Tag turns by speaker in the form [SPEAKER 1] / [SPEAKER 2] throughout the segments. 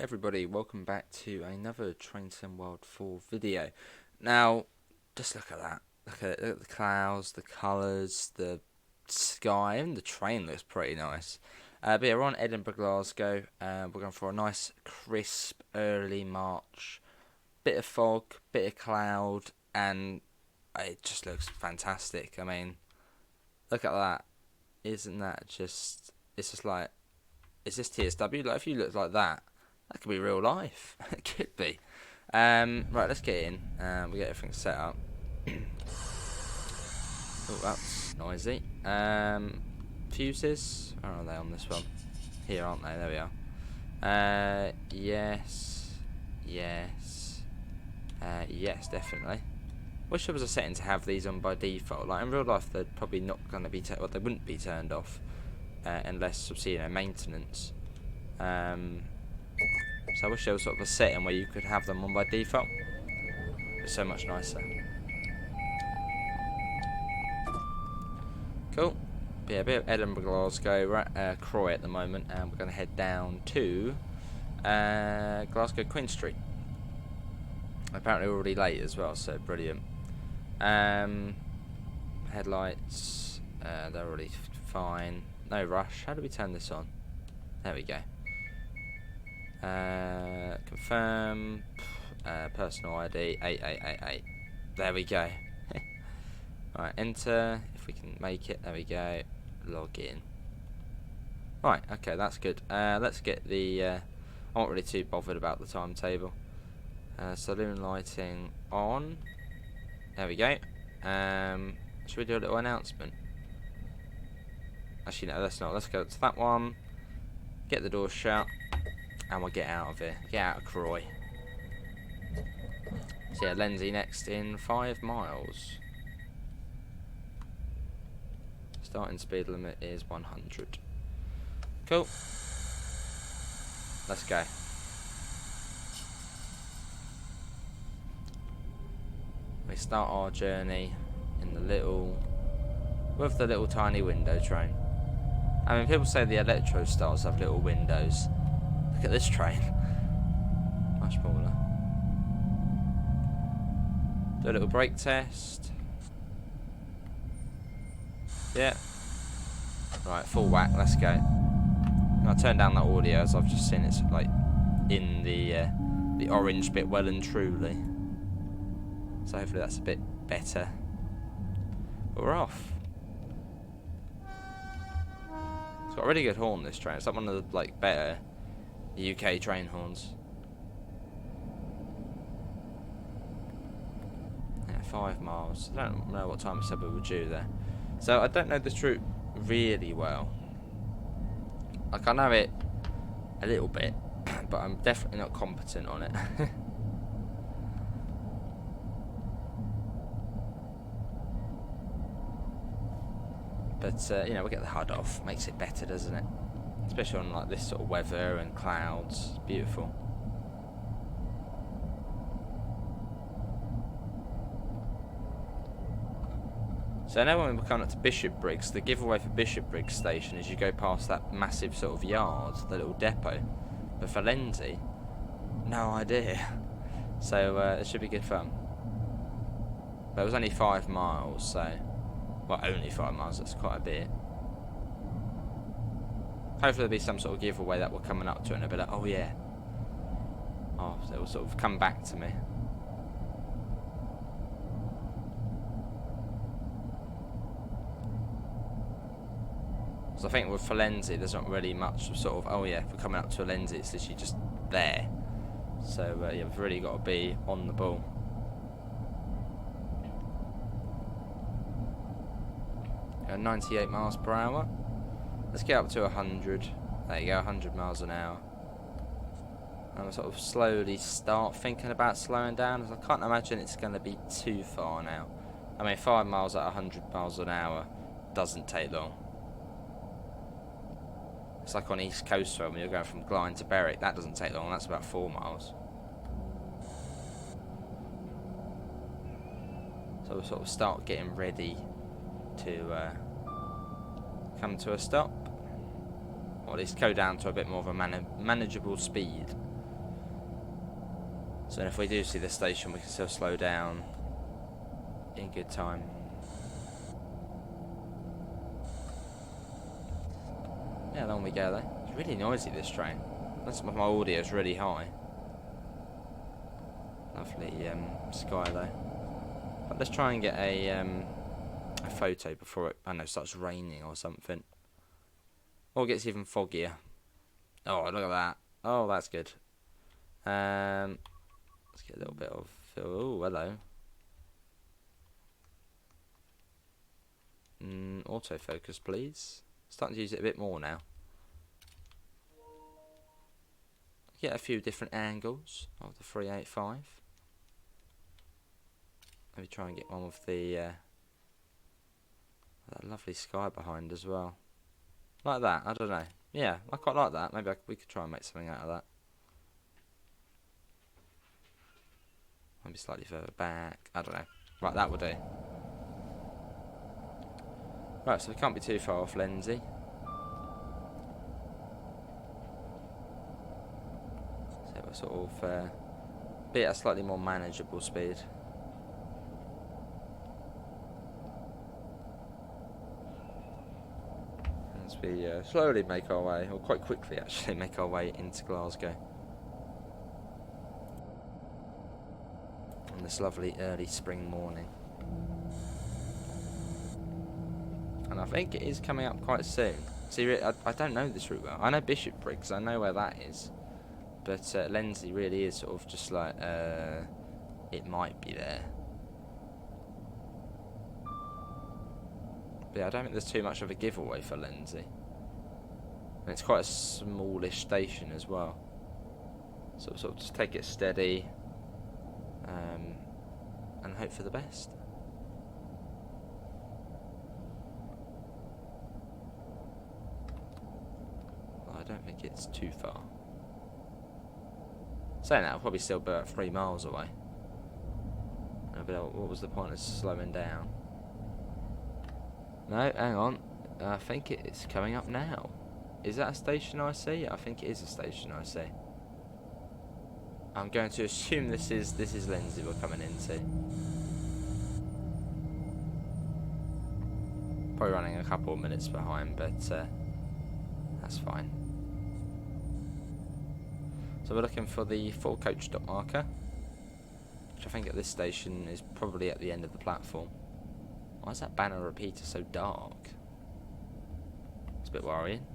[SPEAKER 1] everybody, welcome back to another Train Sim World 4 video. Now, just look at that. Look at the clouds, the colours, the sky, and the train looks pretty nice. But yeah, we're on Edinburgh, Glasgow. We're going for a nice, crisp, early March. Bit of fog, bit of cloud, and it just looks fantastic. I mean, look at that. Isn't that just... It's just like... Is this TSW? Like, if you look like that, that could be real life. It could be. Right, let's get in. We get everything set up. Oh, that's noisy. Fuses. Where are they on this one? Here, aren't they? There we are. Yes. Yes. Yes, definitely. Wish there was a setting to have these on by default. Like, in real life, they're probably not going to be... well, they wouldn't be turned off. Unless, obviously, you know, maintenance. So I wish there was sort of a setting where you could have them on by default. It's so much nicer. Cool. But yeah, a bit of Edinburgh, Glasgow. We're at Croy at the moment, and we're going to head down to Glasgow Queen Street. Apparently we're already late as well, so brilliant. Headlights, they're already fine. No rush. How do we turn this on? There we go. Confirm. Personal ID 8888. There we go. Right, enter. If we can make it. There we go. Log in. Right, okay, that's good. Let's get the... I'm not really too bothered about the timetable. Saloon lighting on. There we go. Should we do a little announcement? Actually, no, let's not. Let's go to that one. Get the door shut. And we'll get out of here. Get out of Croy. So yeah, Lenzie next in 5 miles. Starting speed limit is 100. Cool. Let's go. We start our journey in the little... with the little tiny window train. I mean, people say the electro styles have little windows. Look at this train. Much smaller. Do a little brake test. Yeah. Right, full whack, let's go. I'll turn down that audio as I've just seen it's like in the orange bit well and truly. So hopefully that's a bit better. But we're off. It's got a really good horn, this train. It's like one of the like better UK train horns. Yeah, 5 miles. I don't know what time I said we were due there. So I don't know this route really well. Like, I know it a little bit, but I'm definitely not competent on it. But, you know, we'll get the HUD off. Makes it better, doesn't it? Especially on, like, this sort of weather and clouds. It's beautiful. So now when we're coming up to Bishopbriggs, the giveaway for Bishopbriggs station is you go past that massive sort of yard, the little depot. But for Lenzie, no idea. So, it should be good fun. But it was only 5 miles, so... well, only 5 miles, that's quite a bit. Hopefully there'll be some sort of giveaway that we're coming up to and they'll be like, oh yeah. Oh, so it'll sort of come back to me. So I think with Lenzie, there's not really much sort of, oh yeah, if we're coming up to a Lenzie, it's literally just there. So yeah, we've really got to be on the ball. 98 miles per hour. Let's get up to 100. There you go, 100 miles an hour. And we'll sort of slowly start thinking about slowing down, as I can't imagine it's going to be too far now. I mean, 5 miles at 100 miles an hour doesn't take long. It's like on East Coast Road when you're going from Glasgow to Berwick. That doesn't take long. That's about 4 miles. So we'll sort of start getting ready to come to a stop, or at least go down to a bit more of a manageable speed. So if we do see the station, we can still slow down in good time. Yeah, along we go though. It's really noisy, this train. That's my audio is really high. Lovely sky though. But let's try and get a photo before it, I don't know, starts raining or something. Or it gets even foggier. Oh, look at that. Oh, that's good. Let's get a little bit of... Oh, hello. Autofocus, please. Starting to use it a bit more now. Get a few different angles of the 385. Maybe try and get one with the that lovely sky behind as well. Like that, I don't know. Yeah, I quite like that. Maybe we could try and make something out of that. Maybe slightly further back. I don't know. Right, that will do. Right, so we can't be too far off Lenzie. So we're sort of be at a slightly more manageable speed. As we slowly make our way, or quite quickly actually, make our way into Glasgow. On this lovely early spring morning. And I think it is coming up quite soon. See, I don't know this route well. I know Bishopbriggs, because I know where that is. But Lenzie really is sort of just like, it might be there. But yeah, I don't think there's too much of a giveaway for Lenzie. And it's quite a smallish station as well. So sort of just take it steady. And hope for the best. Well, I don't think it's too far. Saying that, I'll probably still be about 3 miles away. But what was the point of slowing down? No, hang on. I think it's coming up now. Is that a station I see? I think it is a station I see. I'm going to assume this is Lenzie we're coming into. Probably running a couple of minutes behind, but that's fine. So we're looking for the full coach stop marker, which I think at this station is probably at the end of the platform. Why is that banner repeater so dark? It's a bit worrying.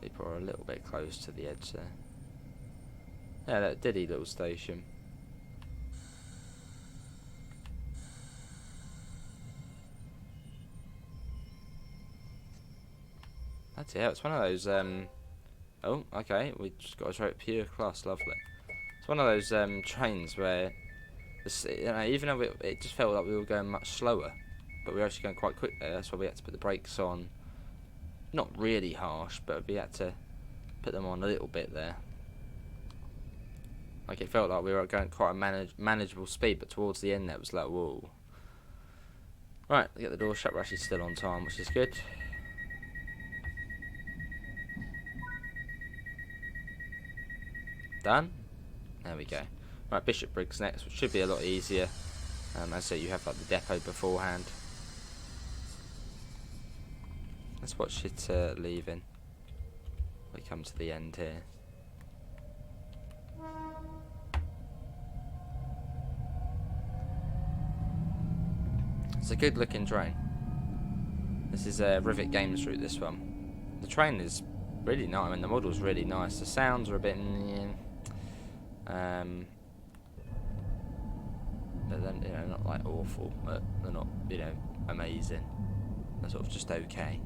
[SPEAKER 1] People are a little bit close to the edge there. Yeah, that diddy little station. That's it. It's one of those. Oh, okay. We just got a straight pure class. Lovely. It's one of those trains where, even though it just felt like we were going much slower, but we were actually going quite quick there. That's why we had to put the brakes on. Not really harsh, but we had to put them on a little bit there. Like it felt like we were going quite a manageable speed, but towards the end there it was like, whoa. Right, get the door shut. We're actually still on time, which is good. Done. There we go. Right, Bishopbriggs next, which should be a lot easier. As I say, you have like the depot beforehand. Let's watch it leaving. We come to the end here. It's a good looking train. This is a Rivet Games route, this one. The train is really nice. I mean, the model's really nice. The sounds are a bit... but then, you know, not like awful, but they're not, you know, amazing. They're sort of just okay.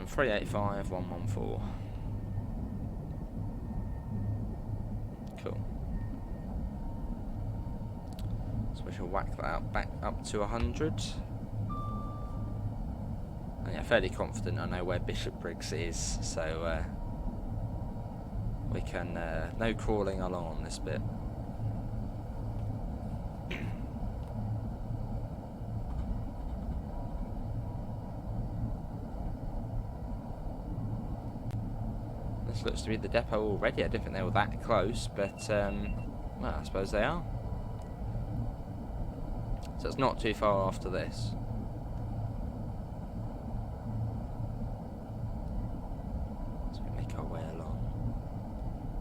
[SPEAKER 1] 385 114. Cool. So we shall whack that out back up to 100. And yeah, fairly confident I know where Bishopbriggs is, so we can no crawling along on this bit. This looks to be the depot already. I didn't think they were that close, but well, I suppose they are. So it's not too far after this. So we make our way along.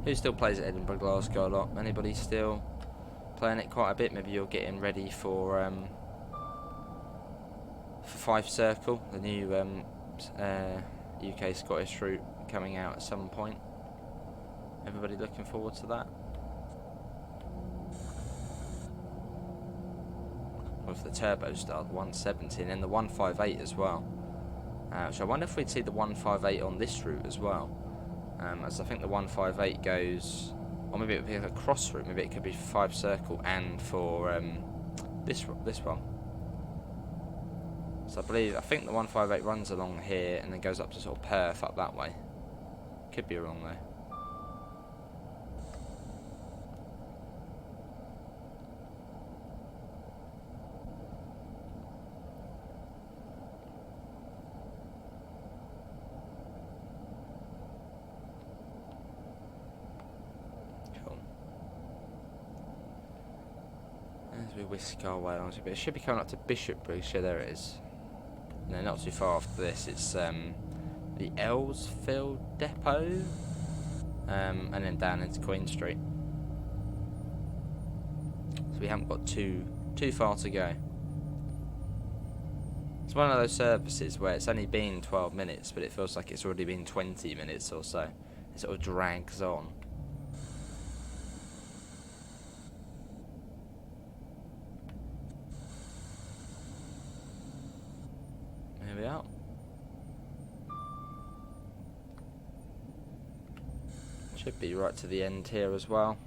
[SPEAKER 1] Who still plays at Edinburgh, Glasgow a lot? Anybody still playing it quite a bit? Maybe you're getting ready for Five Circle, the new UK Scottish route coming out at some point. Everybody looking forward to that? With the turbo style, the 170, and then the 158 as well. So I wonder if we'd see the 158 on this route as well. As I think the 158 goes, or maybe it would be like a cross route. Maybe it could be for Five Circle and for this one. So I think the 158 runs along here and then goes up to sort of Perth up that way. Could be wrong though. Cool. As we whisk our way along, it should be coming up to Bishopbridge. Yeah, there it is. No, not too far after this. It's the Ellsfield Depot, and then down into Queen Street. So we haven't got too far to go. It's one of those services where it's only been 12 minutes, but it feels like it's already been 20 minutes or so. It sort of drags on. Here we are. Should be right to the end here as well.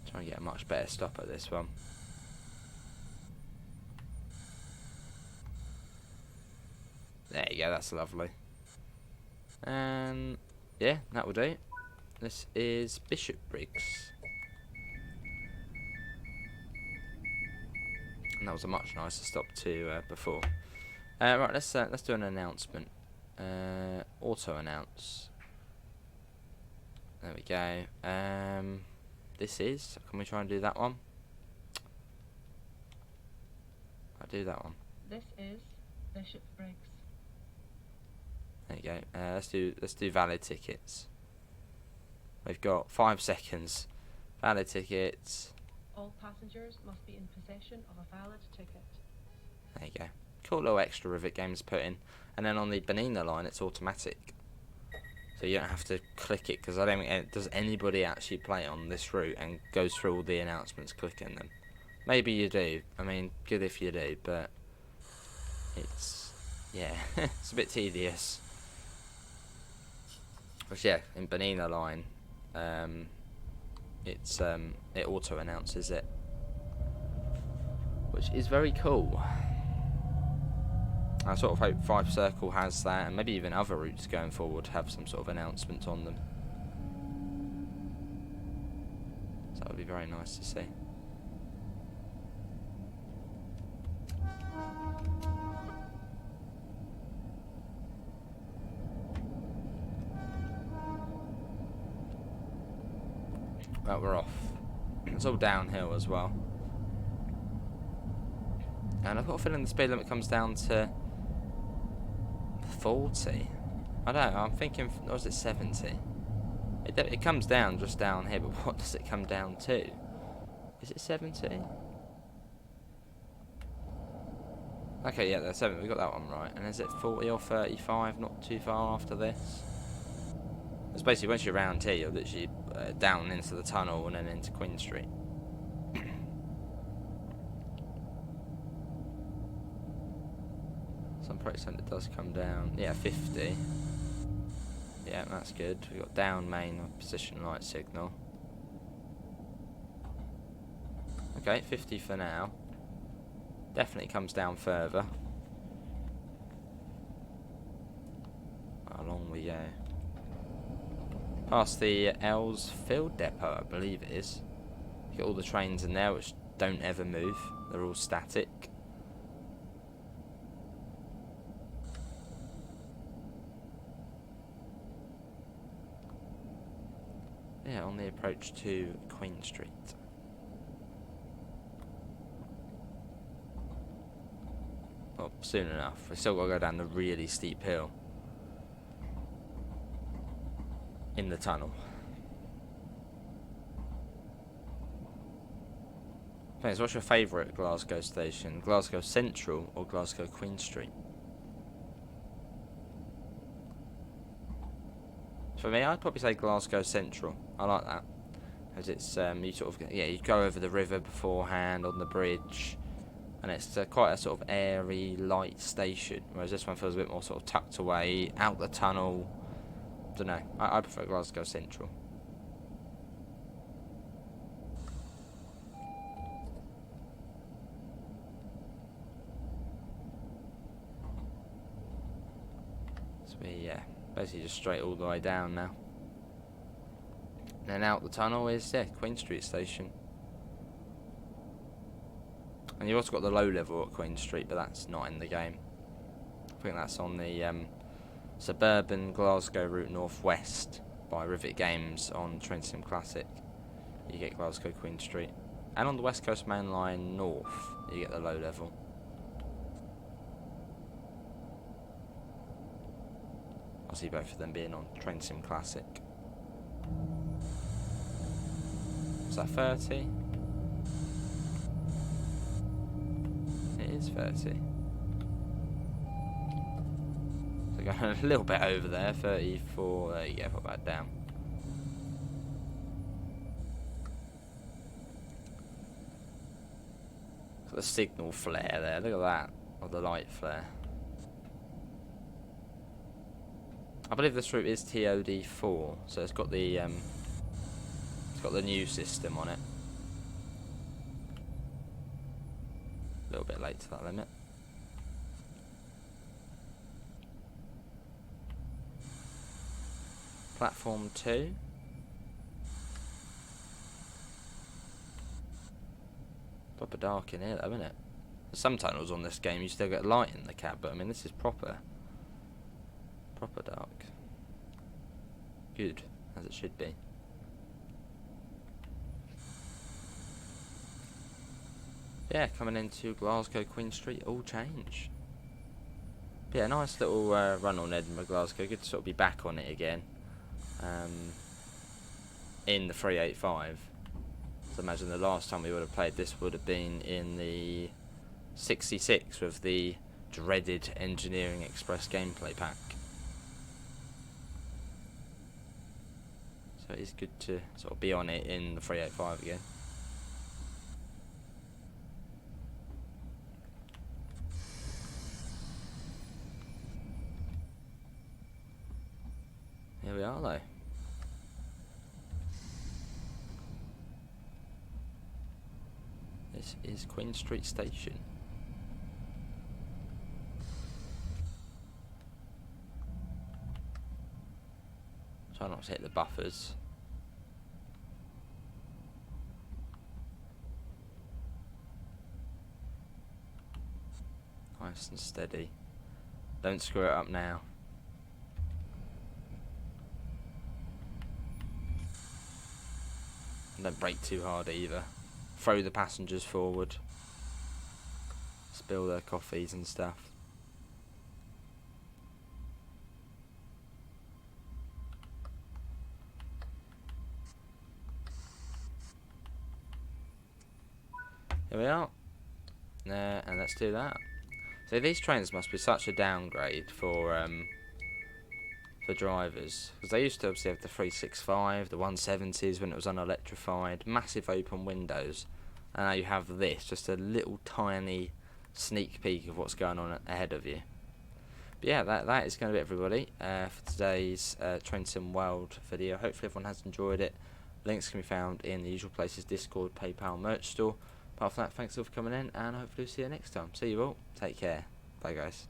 [SPEAKER 1] Try and get a much better stop at this one. There you go, that's lovely. And yeah, that will do. This is Bishopbriggs. And that was a much nicer stop to before. Right, let's do an announcement. Auto announce. There we go. This is. Can we try and do that one? I'll do that one.
[SPEAKER 2] This is Bishopbriggs.
[SPEAKER 1] There you go. Let's do valid tickets. We've got 5 seconds. Valid tickets.
[SPEAKER 2] All passengers must be in possession of a valid ticket.
[SPEAKER 1] There you go. Cool little extra Rivet Games put in. And then on the Bernina line, it's automatic. So you don't have to click it, because I don't think does anybody actually play on this route and goes through all the announcements clicking them. Maybe you do. I mean, good if you do, but it's, yeah, it's a bit tedious. But yeah, in Bernina line, it auto announces it, which is very cool. I sort of hope Five Circle has that, and maybe even other routes going forward have some sort of announcement on them. So that would be very nice to see. Right, we're off. It's all downhill as well. And I've got a feeling the speed limit comes down to 40. I don't know, I'm thinking, or is it 70? It comes down just down here, but what does it come down to? Is it 70? Okay, yeah, that's 70, we got that one right. And is it 40 or 35, not too far after this? It's basically, once you're around here, you're literally down into the tunnel and then into Queen Street. So I'm pretty certain it does come down. Yeah, 50. Yeah, that's good. We've got down main position light signal. Okay, 50 for now. Definitely comes down further. Along we go. Past the Ellsfield Depot, I believe it is. You get all the trains in there which don't ever move. They're all static. Yeah, on the approach to Queen Street. Well, soon enough. We still got to go down the really steep hill in the tunnel. Thanks. What's your favourite Glasgow station? Glasgow Central or Glasgow Queen Street? For me, I'd probably say Glasgow Central. I like that, as it's you sort of you go over the river beforehand on the bridge, and it's quite a sort of airy, light station. Whereas this one feels a bit more sort of tucked away, out the tunnel. Don't know. I prefer Glasgow Central. So we basically just straight all the way down now. And then out the tunnel is Queen Street Station. And you've also got the low level at Queen Street, but that's not in the game. I think that's on the suburban Glasgow route northwest by Rivet Games on Train Sim Classic. You get Glasgow Queen Street. And on the West Coast Main Line north, you get the low level. I see both of them being on Train Sim Classic. Is that 30? It is 30. So going a little bit over there, 34, there you go, put that down. Got the signal flare there, look at that, or the light flare. I believe this route is TOD4, so it's got the new system on it. A little bit late to that limit. Platform 2. Proper dark in here though, isn't it? There's some tunnels on this game you still get light in the cab, but I mean this is proper dark. Good, as it should be. Yeah, coming into Glasgow Queen Street, all change. But yeah, nice little run on Edinburgh Glasgow. Good to sort of be back on it again. In the 385. So imagine the last time we would have played this would have been in the 66 with the dreaded Engineering Express gameplay pack. So it is good to sort of be on it in the 385 again. Here we are though. This is Queen Street Station. Try not to hit the buffers. Nice and steady. Don't screw it up now. And don't brake too hard either. Throw the passengers forward. Spill their coffees and stuff. Here we are. And let's do that. So these trains must be such a downgrade for drivers, because they used to obviously have the 365, the 170s when it was unelectrified, massive open windows, and now you have this, just a little tiny sneak peek of what's going on ahead of you. But yeah, that is going to be everybody for today's Train Sim World video. Hopefully everyone has enjoyed it. Links can be found in the usual places: Discord, PayPal, merch store. Apart from that, thanks all for coming in, and hopefully see you next time. See you all. Take care. Bye guys.